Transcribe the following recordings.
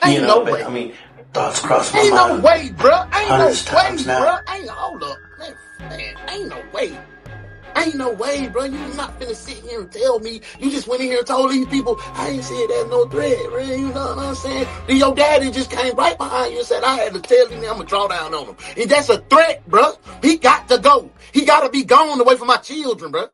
Ain't you no know, way. I mean, thoughts cross my Ain't mind. no way, bro. Ain't no Hundreds way, times now. bro. Ain't hold up, man. Ain't no way. Ain't no way, bro. You not finna sit here and tell me you just went in here and told these people I ain't said there's no threat, man. You know what I'm saying? Then your daddy just came right behind you and said I had to tell him I'm gonna draw down on him. And that's a threat, bro. He got to go. He gotta be gone away from my children, bro.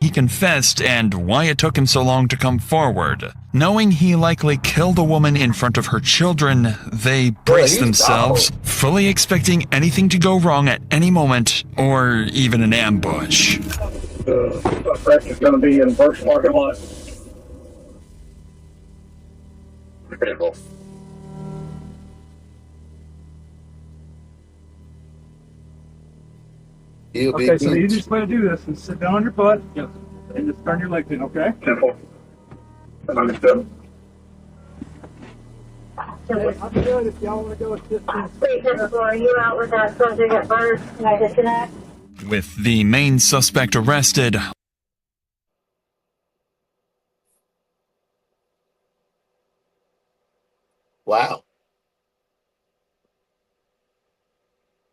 He confessed and why it took him so long to come forward. Knowing he likely killed a woman in front of her children, they braced themselves, fully expecting anything to go wrong at any moment, or even an ambush. Suspect is going to be in first parking lot. Okay, so the easiest way to do this is sit down on your butt and just turn your legs in, okay? Simple. Understood. Okay, I'm good if y'all want to go with distance. Are you out with that subject at first? Can I disconnect? With the main suspect arrested, Wow.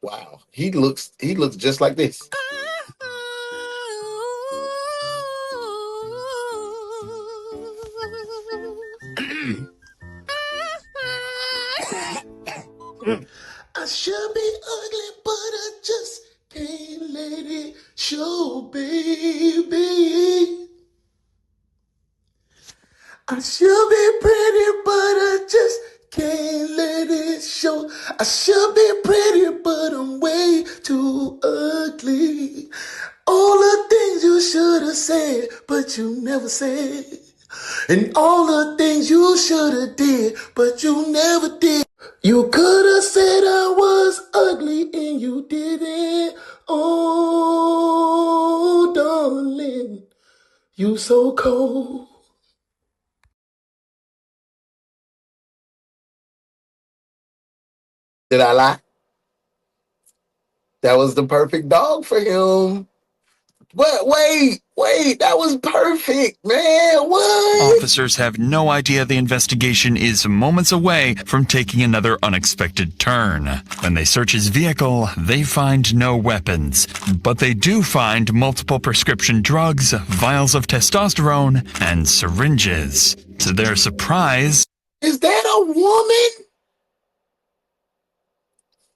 Wow. He looks just like this. I should be ugly, but I just can't let it show, baby. I should be pretty, but I just can't let it show. I should be pretty, but I'm way too ugly. All the things you should have said, but you never said. And all the things you should have did, but you never did. You could have said I was ugly and you didn't. Oh, darling, you so cold. Did I lie? That was the perfect dog for him. But wait, that was perfect, man. What? officers have no idea the investigation is moments away from taking another unexpected turn. When they search his vehicle, they find no weapons, but they do find multiple prescription drugs, vials of testosterone, and syringes. To their surprise, Is that a woman?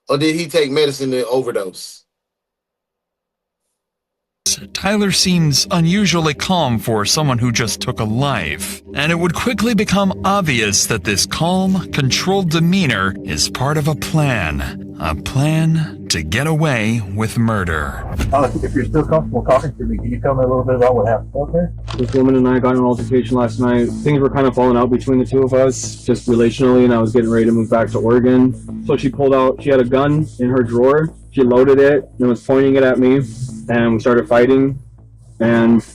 Or did he take medicine to overdose? Tyler seems unusually calm for someone who just took a life, and it would quickly become obvious that this calm, controlled demeanor is part of a plan to get away with murder. If you're still comfortable talking to me, can you tell me a little bit about what happened? Okay. This woman and I got in an altercation last night. Things were kind of falling out between the two of us, just relationally, and I was getting ready to move back to Oregon. So she pulled out, she had a gun in her drawer. She loaded it and was pointing it at me, and we started fighting, and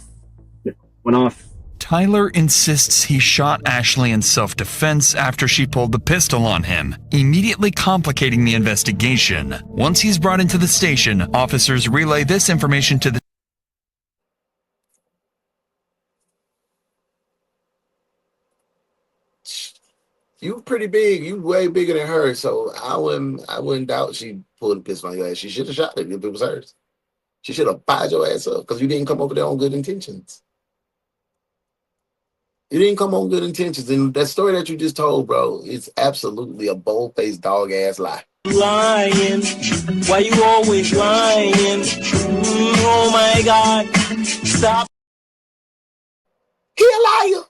it went off. Tyler insists he shot Ashley in self-defense after she pulled the pistol on him, immediately complicating the investigation. Once he's brought into the station, officers relay this information to the You pretty big. You way bigger than her, so I wouldn't doubt she pulled a pistol on your ass. She should have shot it if it was hers. She should have fired your ass up because you didn't come over there on good intentions. You didn't come on good intentions. And that story that you just told, bro, it's absolutely a bold-faced dog-ass lie. Lying, why you always lying? Oh my God, stop. He a liar.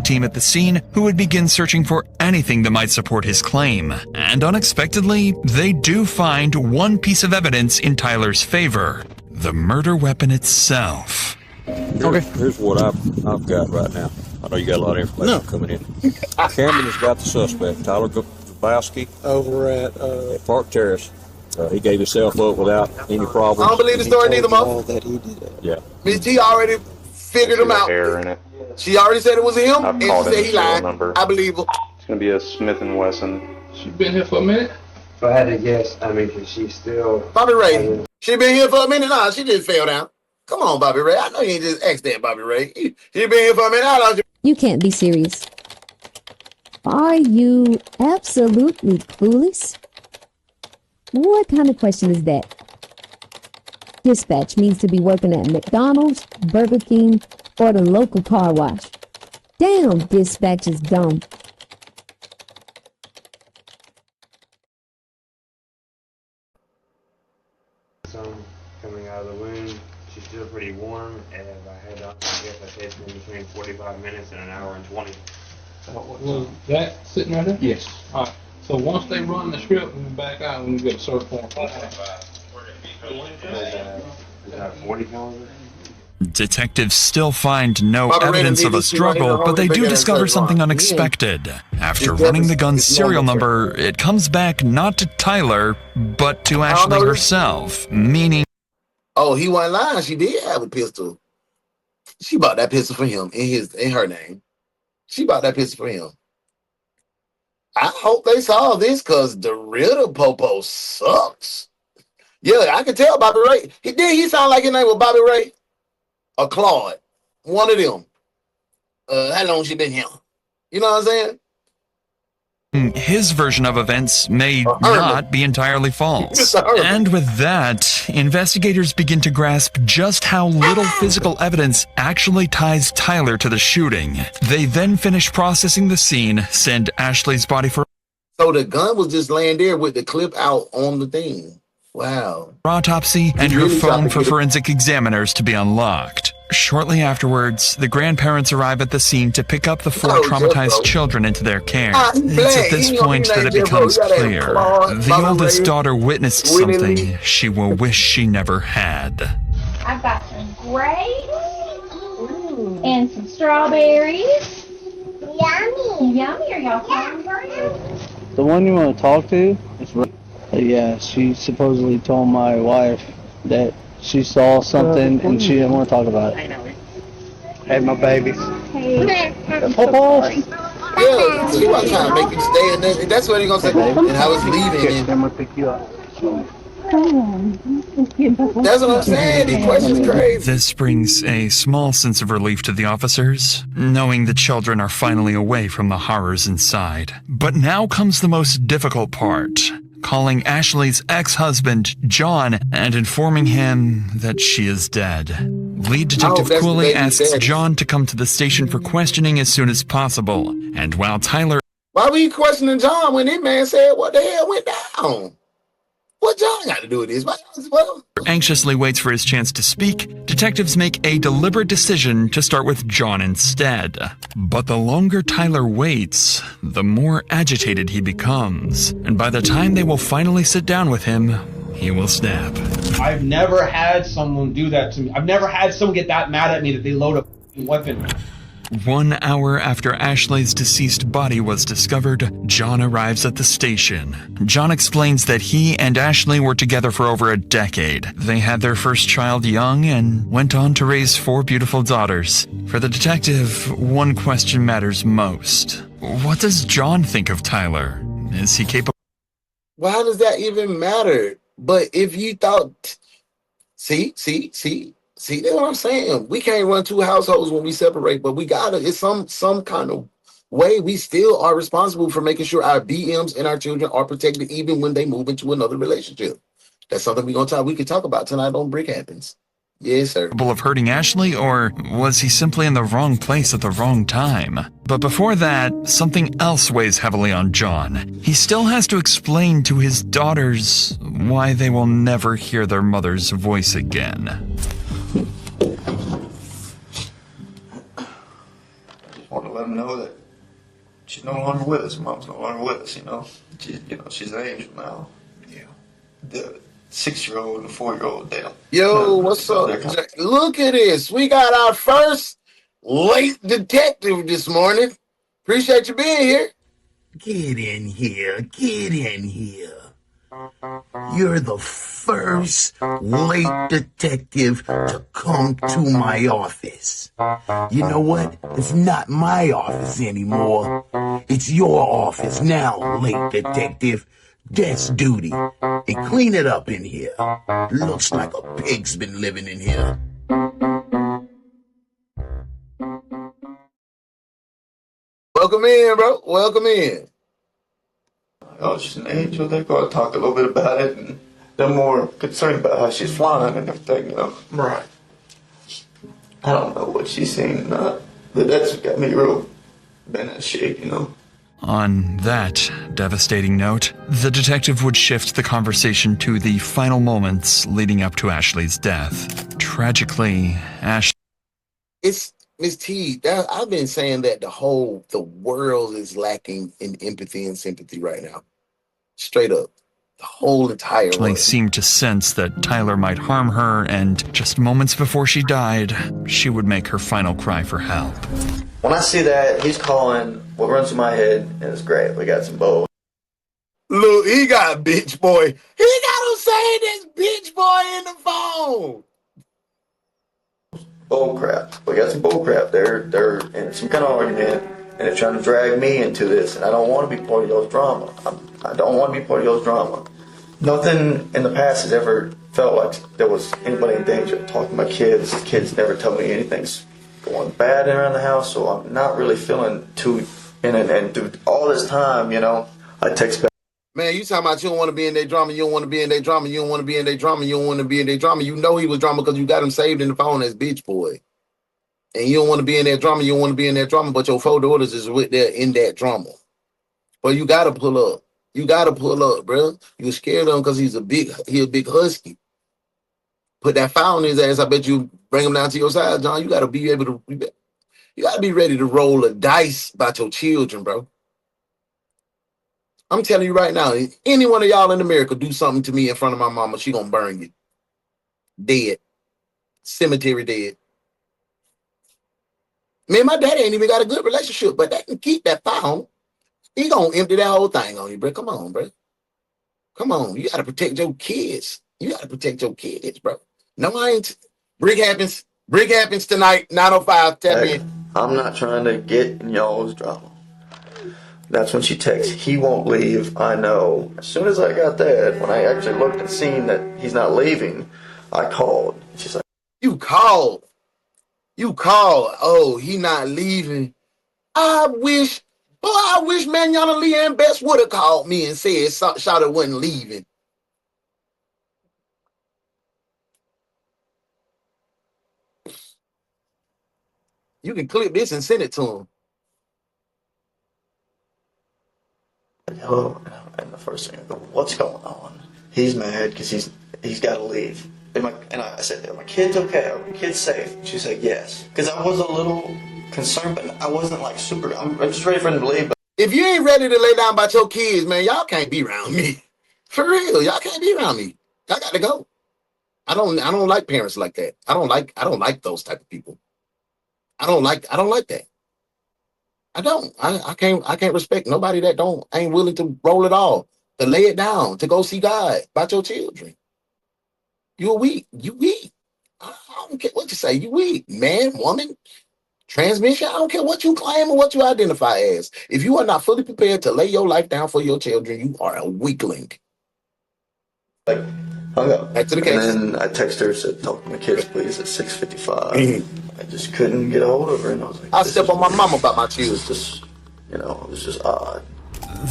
team at the scene who would begin searching for anything that might support his claim. And unexpectedly, they do find one piece of evidence in Tyler's favor: the murder weapon itself. Here's what I've got right now. I know you got a lot of information coming in. Cameron has got the suspect, Tyler Zabowski, over at Park Terrace. He gave himself up without any problems. I don't believe the story neither, Mo. That he did it. Yeah. Miss G already figured him out. Hair in it. She already said it was him, I've and she called said in he the serial lied. number. I believe her. It's gonna be a Smith & Wesson. She's been here for a minute. If I had to guess, I mean, 'cause she's still... Bobby Ray. She been here for a minute? Nah, she just fell down. Come on, Bobby Ray. I know you ain't just asked that, Bobby Ray. She been here for a minute. How long You can't be serious. Are you absolutely clueless? What kind of question is that? Dispatch means to be working at McDonald's, Burger King, or the local car wash. Damn, dispatch is dumb. Some coming out of the wound. She's still pretty warm, and if I had to, I guess I said between 45 minutes and an hour and 20. Was that sitting right there? Yes. All right. So once they run the script, we back out and we get a search warrant. Is that 40 caliber? Detectives still find no Bobby Ray evidence of a struggle, but they do discover something unexpected. After running the gun's serial number, it comes back not to Tyler, but to Ashley herself, meaning... Oh, he wasn't lying. She did have a pistol. She bought that pistol for him in her name. She bought that pistol for him. I hope they saw this because the real Popo sucks. Yeah, I can tell Bobby Ray. He sound like his name was Bobby Ray or Claude. One of them. How long she been here? You know what I'm saying? His version of events may not be entirely false. And with that, investigators begin to grasp just how little physical evidence actually ties Tyler to the shooting. They then finish processing the scene, send Ashley's body for... So the gun was just laying there with the clip out on the thing. Wow. Autopsy, and her phone for forensic examiners to be unlocked. Shortly afterwards, the grandparents arrive at the scene to pick up the four traumatized children into their care. It's at this point that it becomes clear. The oldest daughter witnessed something she will wish she never had. I've got some grapes and some strawberries. Yummy. Yummy. Are y'all hungry? The one you want to talk to is yeah, she supposedly told my wife that she saw something and she didn't want to talk about it. I know. Hey, my babies. Hey. Papa. Yeah, she wasn't trying to make you stay in there. That's what he gonna say. And I was leaving. I'm gonna pick you up. That's what I'm saying. These questions crazy. This brings a small sense of relief to the officers, knowing the children are finally away from the horrors inside. But now comes the most difficult part. Calling Ashley's ex-husband, John, and informing him that she is dead. Lead Detective Cooley asks John to come to the station for questioning as soon as possible. And while Tyler... Why were you questioning John when that man said what the hell went down? What John got to do with this? Well, anxiously waits for his chance to speak, detectives make a deliberate decision to start with John instead. But the longer Tyler waits, the more agitated he becomes. And by the time they will finally sit down with him, he will snap. I've never had someone do that to me. I've never had someone get that mad at me that they load a weapon. 1 hour after Ashley's deceased body was discovered, John arrives at the station. John explains that he and Ashley were together for over a decade. They had their first child young and went on to raise 4 beautiful daughters. For the detective, one question matters most. What does John think of Tyler? Is he capable? Well, how does that even matter? But if you thought, see, that's what I'm saying. We can't run 2 households when we separate, but we gotta. It's some kind of way we still are responsible for making sure our BMs and our children are protected, even when they move into another relationship. That's something we can talk about tonight on Brick Happens. Yes, sir. Capable of hurting Ashley, or was he simply in the wrong place at the wrong time? But before that, something else weighs heavily on John. He still has to explain to his daughters why they will never hear their mother's voice again. Want to let them know that she's no longer with us. Mom's no longer with us. She's an angel now. Yeah. The 6-year-old and the 4-year-old, they don't. Yo, what's up? Look at this. We got our first late detective this morning. Appreciate you being here. Get in here. Get in here. You're the first late detective to come to my office. You know what? It's not my office anymore. It's your office now, late detective. Desk duty. And clean it up in here. Looks like a pig's been living in here. Welcome in, bro. Welcome in. Oh, she's an angel. They're going to talk a little bit about it, and they're more concerned about how she's flying and everything, you know. Right. I don't know what she's seen or not, but that's got me real bent in shape, you know. On that devastating note, the detective would shift the conversation to the final moments leading up to Ashley's death. Tragically, It's Miss T. I've been saying that the world is lacking in empathy and sympathy right now. Straight up. The whole entire Ashley world. seemed to sense that Tyler might harm her, and just moments before she died, she would make her final cry for help. When I see that, he's calling, what runs through my head, and it's great. We got some bows. Look, he got bitch boy. He got him saying this bitch boy in the phone. Bull crap. We got some bull crap. They're in some kind of argument, and they're trying to drag me into this, and I don't want to be part of y'all's drama. I don't want to be part of y'all's drama. Nothing in the past has ever felt like there was anybody in danger. Talking to my kids, kids never tell me anything's going bad around the house, so I'm not really feeling too. And through all this time, you know, I text back. Man, you talking about you don't want to be in their drama, you don't want to be in their drama, you don't want to be in their drama, you don't want to be in their drama. You know he was drama because you got him saved in the phone as bitch boy. And you don't want to be in that drama, you don't want to be in that drama, but your 4 daughters is with there in that drama. But you gotta pull up. You gotta pull up, bro. You scared of him because he a big husky. Put that file on his ass. I bet you bring him down to your side, John. You gotta be able to. You gotta be ready to roll a dice about your children, bro. I'm telling you right now, any one of y'all in America do something to me in front of my mama, she gonna burn you. Dead. Cemetery dead. Me and my daddy ain't even got a good relationship, but they can keep that file. He gonna empty that whole thing on you, bro. Come on, bro. Come on. You gotta protect your kids. You gotta protect your kids, bro. No, I ain't. Brick happens. Brick happens tonight, 9:05. Tap in. I'm not trying to get in y'all's drama. That's when she texts, he won't leave, I know. As soon as I got that, when I actually looked and seen that he's not leaving, I called. She's like, You called. You called. Oh, he not leaving. I wish Manuela Leanne Best would have called me and said Shawty wasn't leaving. You can clip this and send it to him. hello. And the first thing I go, what's going on? He's mad because he's got to leave. And I said, are my kids okay? Are my kids safe? She said, yes. Because I was a little concerned, but I wasn't like super. I'm just ready for him to leave. But if you ain't ready to lay down about your kids, man, y'all can't be around me. For real, y'all can't be around me. Y'all got to go. I don't like parents like that. I don't like those type of people. I don't like that. I don't. I can't respect nobody that ain't willing to roll it all, to lay it down, to go see God about your children. You're weak. You weak. I don't care what you say. You weak. Man, woman, transmission. I don't care what you claim or what you identify as. If you are not fully prepared to lay your life down for your children, you are a weakling. like, hung up. Back to the case. And then I texted her, said, talk to my kids, please, at 6:55. I just couldn't get a hold of her, and I was like, I step on my mama about my children. It was just odd.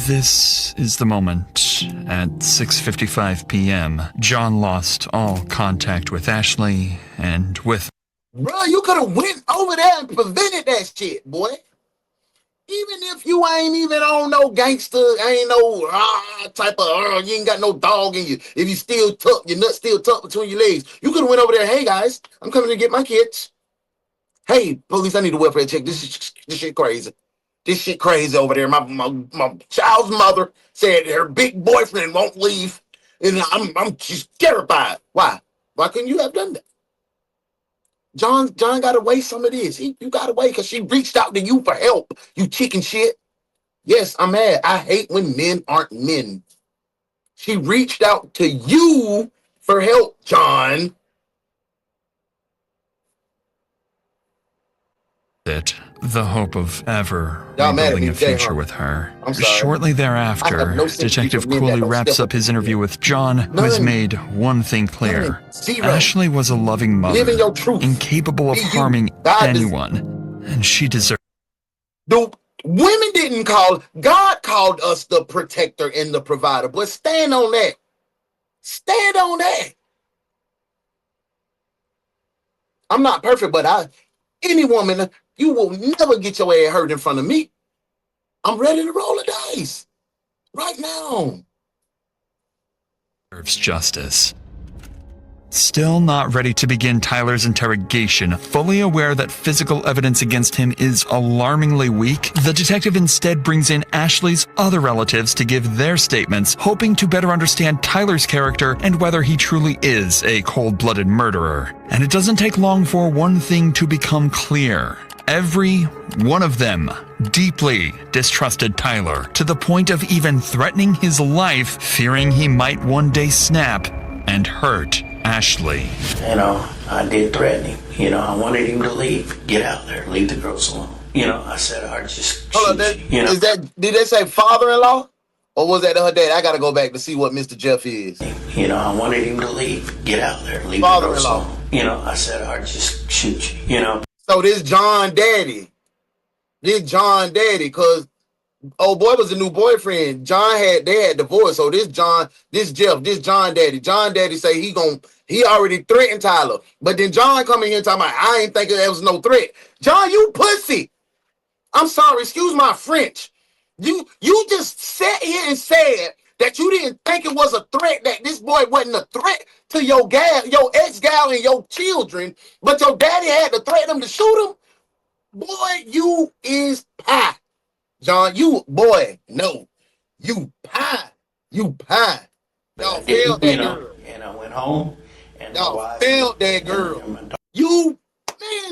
This is the moment. At 6:55 p.m., John lost all contact with Ashley and with... Bro, you could have went over there and prevented that shit, boy. Even if you ain't even on no gangster, ain't no type of, you ain't got no dog in you. If you still tucked, your nuts still tucked between your legs. You could have went over there, hey guys, I'm coming to get my kids. Hey, police, I need a welfare check. This shit crazy. This shit crazy over there. My child's mother said her big boyfriend won't leave. And she's terrified. Why? Why couldn't you have done that? John got to weigh some of this. You got to weigh because she reached out to you for help. You chicken shit. Yes, I'm mad. I hate when men aren't men. She reached out to you for help, John. it, the hope of ever Y'all mad at rebuilding me a today, future huh? with her. I'm sorry. Shortly I thereafter, have no sympathy Detective for men that Cooley don't wraps step up his interview with John, who has None. made one thing clear. Zero. Ashley was a loving Live in mother, your truth. incapable of Be you. harming God anyone, and she deserved. The women didn't call. God called us the protector and the provider. But stand on that. Stand on that. I'm not perfect, but any woman, you will never get your ass hurt in front of me. I'm ready to roll the dice right now. Deserves justice. Still not ready to begin Tyler's interrogation, fully aware that physical evidence against him is alarmingly weak, the detective instead brings in Ashley's other relatives to give their statements, hoping to better understand Tyler's character and whether he truly is a cold-blooded murderer. And it doesn't take long for one thing to become clear. Every one of them deeply distrusted Tyler, to the point of even threatening his life, fearing he might one day snap and hurt Ashley. You know, I did threaten him. You know, I wanted him to leave. Get out there. Leave the girls alone. You know, I said I'd just Hold on, you know. did they say father-in-law? Or was that her dad? I gotta go back to see what Mr. Jeff is. You know, I wanted him to leave. Get out there. Leave the girls Father-in-law. alone. You know, I said I'd just shoot you. You know. So this John Daddy. Cause old boy was a new boyfriend. They had divorced. So this John Daddy. John Daddy say he already threatened Tyler. But then John come in here talking about, I ain't thinking there was no threat. John, you pussy. I'm sorry, excuse my French. You just sat here and said that you didn't think it was a threat, that this boy wasn't a threat to your ex-gal and your children, but your daddy had to threaten him to shoot him. Boy, you is pie. John, you pie. You pie. Y'all failed that girl. And I went home and Y'all failed that girl. Man,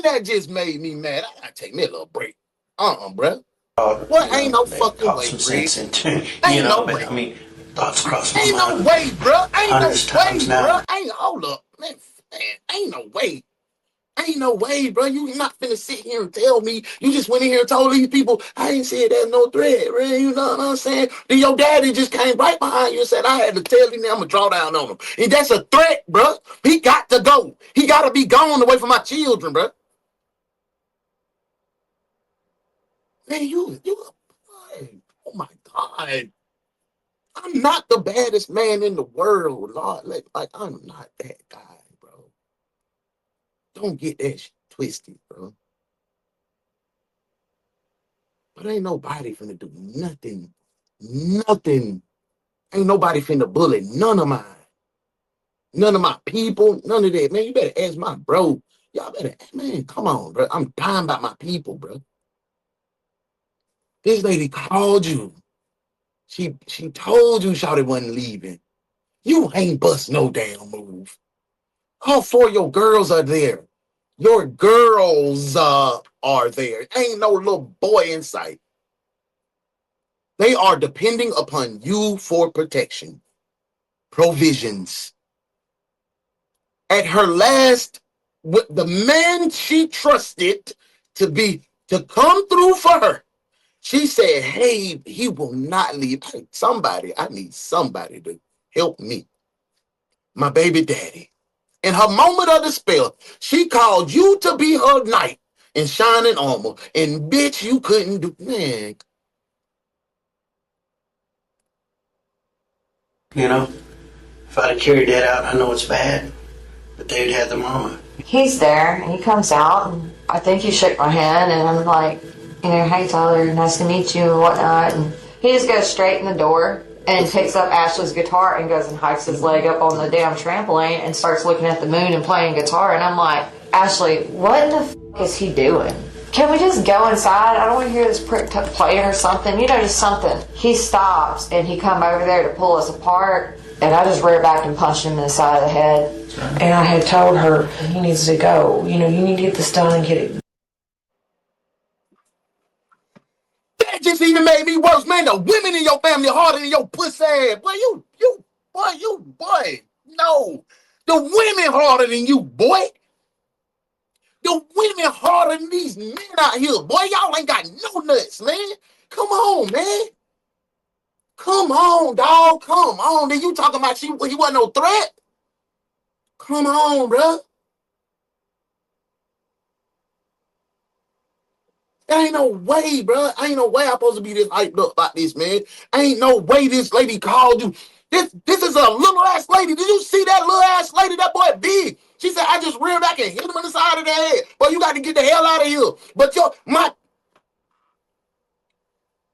that just made me mad. I gotta take me a little break. Bruh. What? Ain't no fucking way, Ain't no way. I mean, thoughts cross my mind. Ain't no way, bruh. Hold up. Man, ain't no way. Ain't no way, bro. You not finna sit here and tell me you just went in here and told these people I ain't said there's no threat, bro. You know what I'm saying? Then your daddy just came right behind you and said I had to tell you now I'm gonna draw down on him. And that's a threat, bro. He got to go. He gotta be gone away from my children, bro. Man, you boy. Oh my God. I'm not the baddest man in the world, Lord. Like I'm not that guy, bro. Don't get that shit twisted, bro. But ain't nobody finna do nothing. Nothing. Ain't nobody finna bully none of mine. None of my people. None of that. Man, you better ask my bro. Y'all better, man, come on, bro. I'm dying about my people, bro. This lady called you. She told you Shawty wasn't leaving. You ain't bust no damn move. All four of your girls are there. Your girls are there. Ain't no little boy in sight. They are depending upon you for protection, provisions. At her last, the man she trusted to come through for her, she said, hey, he will not leave. I need somebody to help me. My baby daddy. In her moment of despair, she called you to be her knight in shining armor. And bitch, you couldn't do, man. You know, if I'd have carried that out, I know it's bad, but they'd had the mama. He's there, and he comes out, and I think he shook my hand, and I'm like, you know, hey Tyler, nice to meet you, and whatnot. And he just goes straight in the door and picks up Ashley's guitar and goes and hikes his leg up on the damn trampoline and starts looking at the moon and playing guitar. And I'm like, Ashley, what in the f*** is he doing? Can we just go inside? I don't want to hear this prick playing or something. You know, just something. He stops, and he come over there to pull us apart, and I just rear back and punched him in the side of the head. And I had told her, he needs to go. You know, you need to get this done and get it. That just even made me worse, man. The women in your family harder than your pussy ass. Boy, no. The women harder than you, boy. The Your women harder than these men out here. Boy, y'all ain't got no nuts, man. Come on, man. Come on, dog. Come on. Then you talking about he wasn't no threat? Come on, bro. There ain't no way, bro. Ain't no way I'm supposed to be this hyped up about this, man. Ain't no way this lady called you. This is a little ass lady. Did you see that little ass lady? That boy big. She said, I just reared back and hit him in the side of the head. Boy, you got to get the hell out of here. But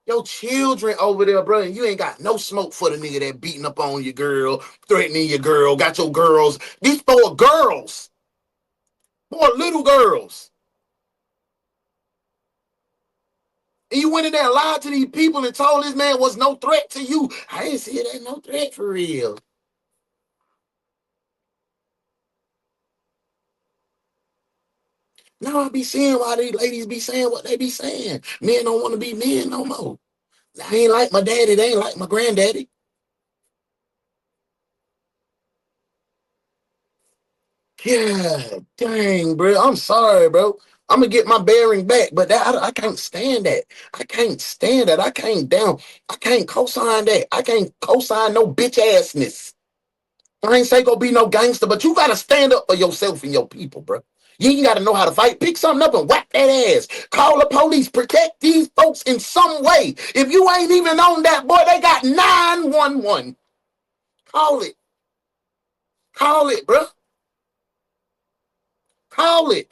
your children over there, bro, and you ain't got no smoke for the nigga that beating up on your girl, threatening your girl, got your girls. These 4 girls. 4 little girls. And you went in there and lied to these people and told this man was no threat to you. I didn't see it as no threat for real. Now I be seeing why these ladies be saying what they be saying. Men don't want to be men no more. I ain't like my daddy. They ain't like my granddaddy. God dang, bro. I'm sorry, bro. I'm gonna get my bearing back, but I can't stand that. I can't stand that. I can't co-sign that. I can't co-sign no bitch assness. I ain't say go be no gangster, but you gotta stand up for yourself and your people, bro. You ain't gotta know how to fight. Pick something up and whack that ass. Call the police. Protect these folks in some way. If you ain't even on that, boy, they got 911. Call it. Call it, bro. Call it.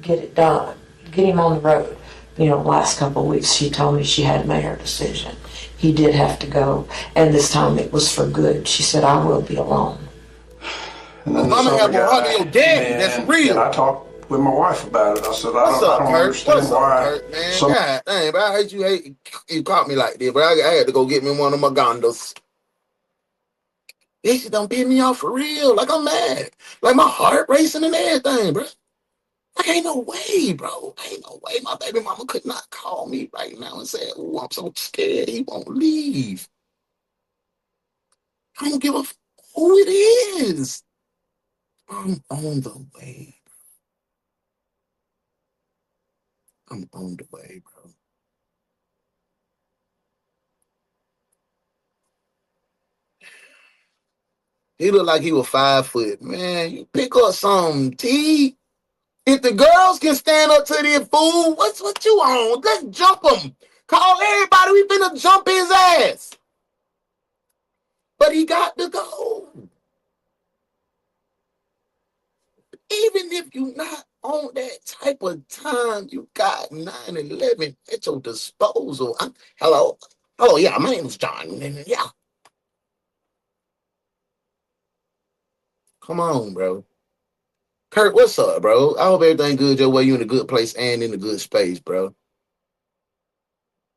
Get it done. Get him on the road. You know, last couple of weeks she told me she had made her decision. He did have to go, and this time it was for good. She said, I will be alone. And then Mama have more heart than your daddy. That's real. And I talked with my wife about it. I said, I don't Kurt? understand What's why. up, Kurt, man? God dang, but I hate you caught me like this, but I had to go get me one of my gondos. This shit done piss me off for real. Like, I'm mad. Like, my heart racing and everything, bro. Like, ain't no way, bro. Ain't no way my baby mama could not call me right now and say, oh, I'm so scared he won't leave. I don't give a who it is. I'm on the way. I'm on the way, bro. He looked like he was 5 foot. Man, you pick up something, T. If the girls can stand up to this fool, what you on? Let's jump him. Call everybody. We finna jump his ass. But he got to go. Even if you're not on that type of time, you got 9/11 at your disposal. Hello, yeah, my name is John. Yeah. Come on, bro. Kurt, what's up, bro? I hope everything good your way. You in a good place and in a good space, bro.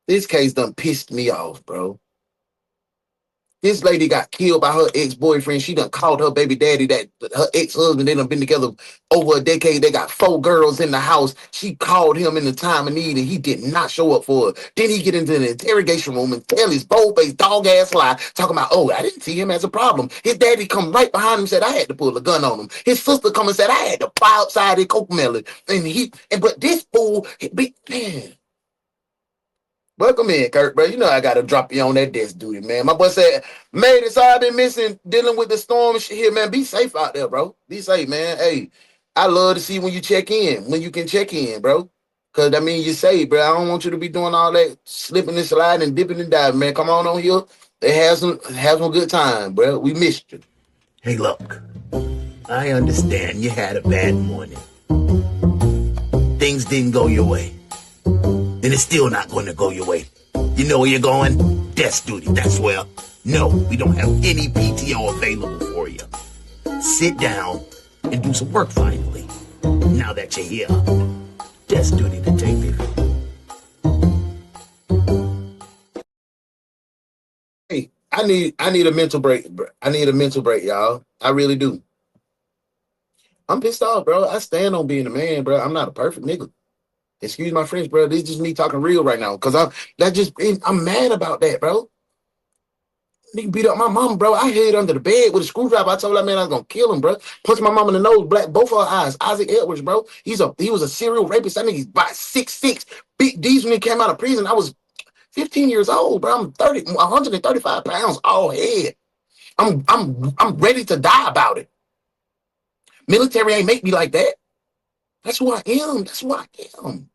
This case done pissed me off, bro. This lady got killed by her ex-boyfriend. She done called her baby daddy that her ex-husband. They done been together over a decade. They got 4 girls in the house. She called him in the time of need and he did not show up for her. Then he get into the interrogation room and tell his bold-faced dog-ass lie, talking about, oh, I didn't see him as a problem. His daddy come right behind him and said, I had to pull a gun on him. His sister come and said, I had to fly outside the cocomelon. But this fool, man. Welcome in, Kurt, bro. You know I gotta drop you on that desk duty, man. My boy said, mate, it's all I've been missing dealing with the storm and shit here, man. Be safe out there, bro. Be safe, man. Hey, I love to see when you check in, when you can check in, bro. Cause that means you're safe, bro. I don't want you to be doing all that slipping and sliding and dipping and diving, man. Come on here. They have some good time, bro. We missed you. Hey, look. I understand you had a bad morning. Things didn't go your way. And it's still not going to go your way. You know where you're going? Desk duty, that's where. No, we don't have any PTO available for you. Sit down and do some work finally. Now that you're here, desk duty to take it. Hey, I need a mental break, bro. I need a mental break, y'all. I really do. I'm pissed off, bro. I stand on being a man, bro. I'm not a perfect nigga. Excuse my French, bro. This is just me talking real right now. Cause I'm mad about that, bro. Nigga beat up my mom, bro. I hid under the bed with a screwdriver. I told that man I was gonna kill him, bro. Punched my mom in the nose, black both her eyes. Isaac Edwards, bro. He was a serial rapist. That nigga's about 6'6". Big D's when he came out of prison. I was 15 years old, bro. I'm 135 pounds, all head. I'm ready to die about it. Military ain't make me like that. That's who I am. That's who I am.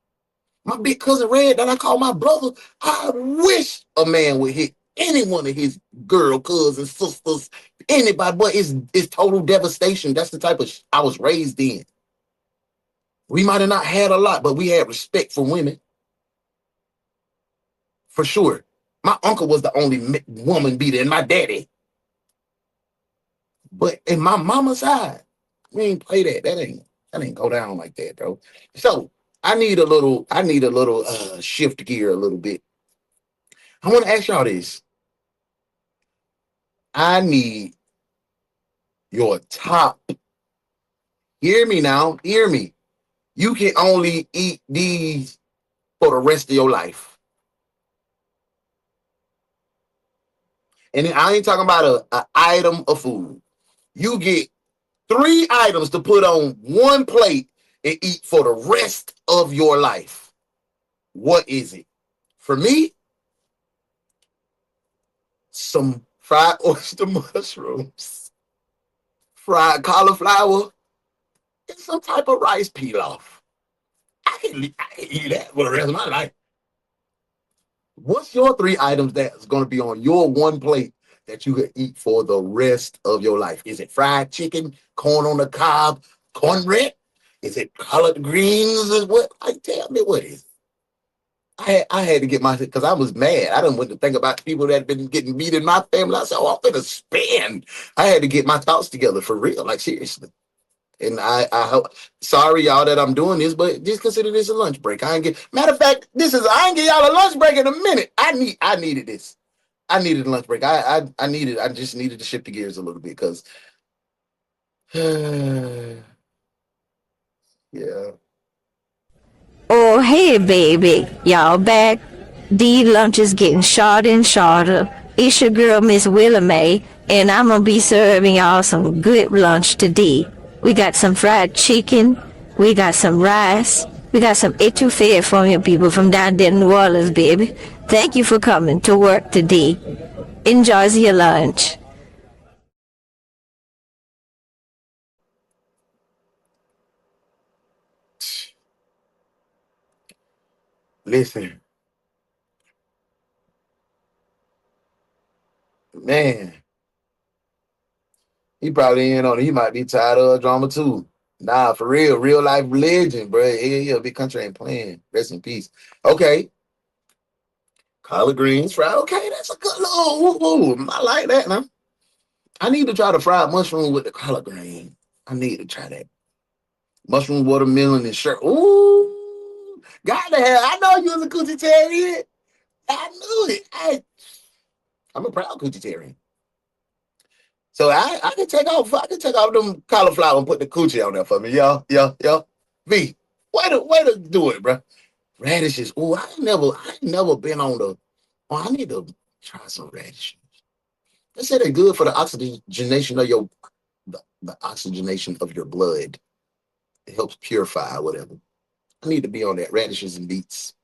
My big cousin Red that I call my brother, I wish a man would hit any one of his girl cousins, sisters, anybody, but it's total devastation. That's the type of I was raised in. We might have not had a lot, but we had respect for women. For sure. My uncle was the only woman beater, and my daddy. But in my mama's side, we ain't play that. That ain't go down like that, bro. So I need a little shift gear a little bit. I want to ask y'all this. I need your top. Hear me now. Hear me. You can only eat these for the rest of your life. And I ain't talking about an item of food. You get 3 items to put on one plate and eat for the rest of your life. What is it? For me, some fried oyster mushrooms, fried cauliflower, and some type of rice pilaf. I can eat that for the rest of my life. What's your 3 items that's going to be on your one plate that you could eat for the rest of your life? Is it fried chicken, corn on the cob, cornbread? Is it collard greens? What? Tell me what is it? I had to get my, because I was mad. I didn't want to think about people that had been getting beat in my family. I said, oh, I'm going to spend. I had to get my thoughts together for real, like seriously. And I hope, sorry y'all that I'm doing this, but just consider this a lunch break. Matter of fact, I ain't give y'all a lunch break in a minute. I needed this. I needed a lunch break. I just needed to shift the gears a little bit because yeah. Oh, hey, baby. Y'all back? D lunch is getting shorter and shorter. It's your girl, Miss Willa Mae, and I'm gonna be serving y'all some good lunch today. We got some fried chicken. We got some rice. We got some etouffee from your people from down there in New Orleans, baby. Thank you for coming to work today. Enjoy your lunch. Listen, man, he probably ain't on it. He might be tired of drama too. Nah, for real life religion, bro. Yeah, big country ain't playing. Rest in peace. Okay. Collard greens, fried. Okay, that's a good little. I like that, man. I need to try the fried mushroom with the collard green. I need to try that. Mushroom, watermelon, and shirt. Ooh, got to have. I know you was a coochitarian. I knew it. I'm a proud coochitarian. So I can take off. I can take off them cauliflower and put the coochie on there for me. Yeah. V, way to do it, bro. Radishes. Ooh, I ain't never been on the. Oh, I need to try some radishes. They say they're good for the oxygenation of the oxygenation of your blood. It helps purify whatever. I need to be on that. Radishes and beets.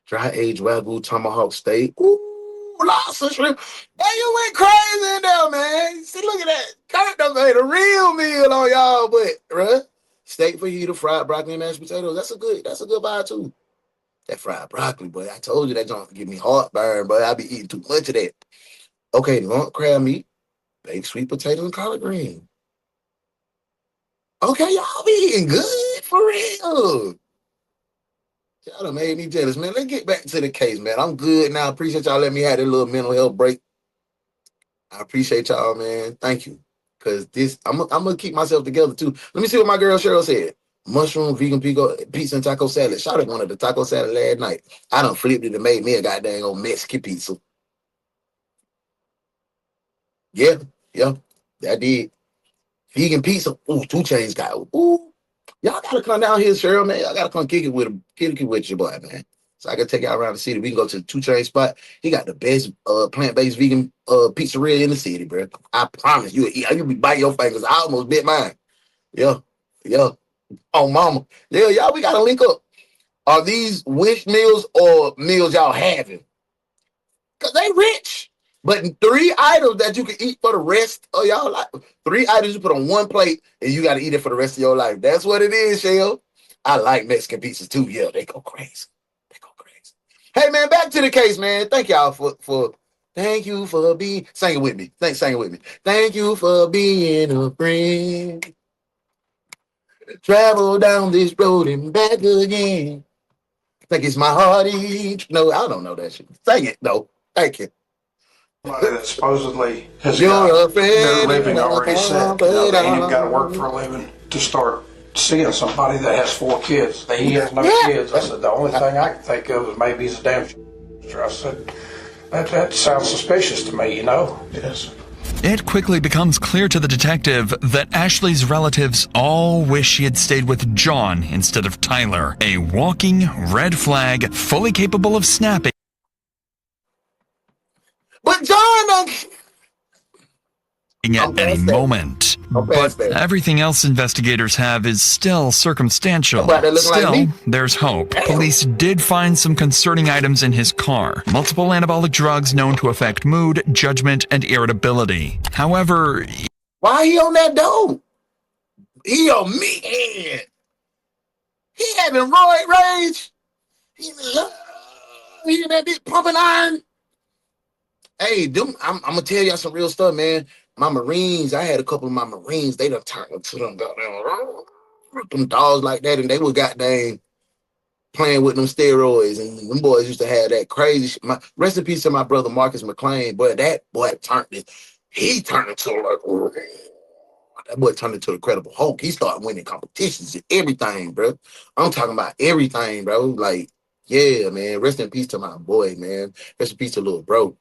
Dry aged Wagyu tomahawk steak. Ooh, lots of shrimp. Hey, you went crazy in there, man. See, look at that. Kurt done made a real meal on y'all, but right? Steak fajita, fried broccoli and mashed potatoes. That's a good vibe too. That fried broccoli, boy. I told you that don't give me heartburn, but I be eating too much of that. Okay, lump crab meat, baked sweet potato and collard green. Okay, y'all be eating good for real. Y'all done made me jealous, man. Let's get back to the case, man. I'm good now. Appreciate y'all letting me have a little mental health break. I appreciate y'all, man. Thank you. Cause I'm gonna keep myself together too. Let me see what my girl Cheryl said. Mushroom, vegan pizza, and taco salad. Shot at one of the taco salad last night. I done flipped it and made me a goddamn old Mexican pizza. Yeah, that did. Vegan pizza. Ooh, 2 Chainz got. Ooh, y'all gotta come down here, Cheryl, man. Y'all gotta come kick it with you, boy, man. So I can take y'all around the city. We can go to the 2 Chainz spot. He got the best plant-based vegan pizzeria in the city, bro. I promise you. You'll be biting your fingers. I almost bit mine. Yeah. Yeah. Oh, mama. Yeah, y'all, we got to link up. Are these wish meals or meals y'all having? Because they rich. But 3 items that you can eat for the rest of y'all life. 3 items you put on one plate and you got to eat it for the rest of your life. That's what it is, Shell. I like Mexican pizzas too. Yeah, they go crazy. Hey, man, back to the case, man. Thank y'all for thank you for being, sing it with me. Sing it with me. Thank you for being a friend. Travel down this road and back again. Think it's my heart each. No, I don't know that shit. Sing it, though. Thank you. Somebody that supposedly has You're got a friend their living already set. You know, they ain't even got to work on. for a living to start seeing somebody that has 4 kids. He has no kids. I said, the only thing I can think of is maybe he's a damn. I said, that sounds suspicious to me, you know? Yes. It quickly becomes clear to the detective that Ashley's relatives all wish she had stayed with John instead of Tyler, a walking red flag fully capable of snapping. But John, at any moment. But everything else investigators have is still circumstantial. Still, there's hope. Police did find some concerning items in his car. Multiple anabolic drugs known to affect mood, judgment, and irritability. However, why he on that dope? He on me. He having roid rage. He in that big pumping iron. Hey, dude, I'm gonna tell y'all some real stuff, man. My Marines, I had a couple of my Marines, they done turned into them dogs like that, and they were goddamn playing with them steroids, and them boys used to have that crazy shit. Rest in peace to my brother Marcus McLean, but that boy turned it. He turned into like that boy turned into a Incredible Hulk. He started winning competitions and everything, bro. I'm talking about everything, bro. Like, yeah, man. Rest in peace to my boy, man. Rest in peace to little bro.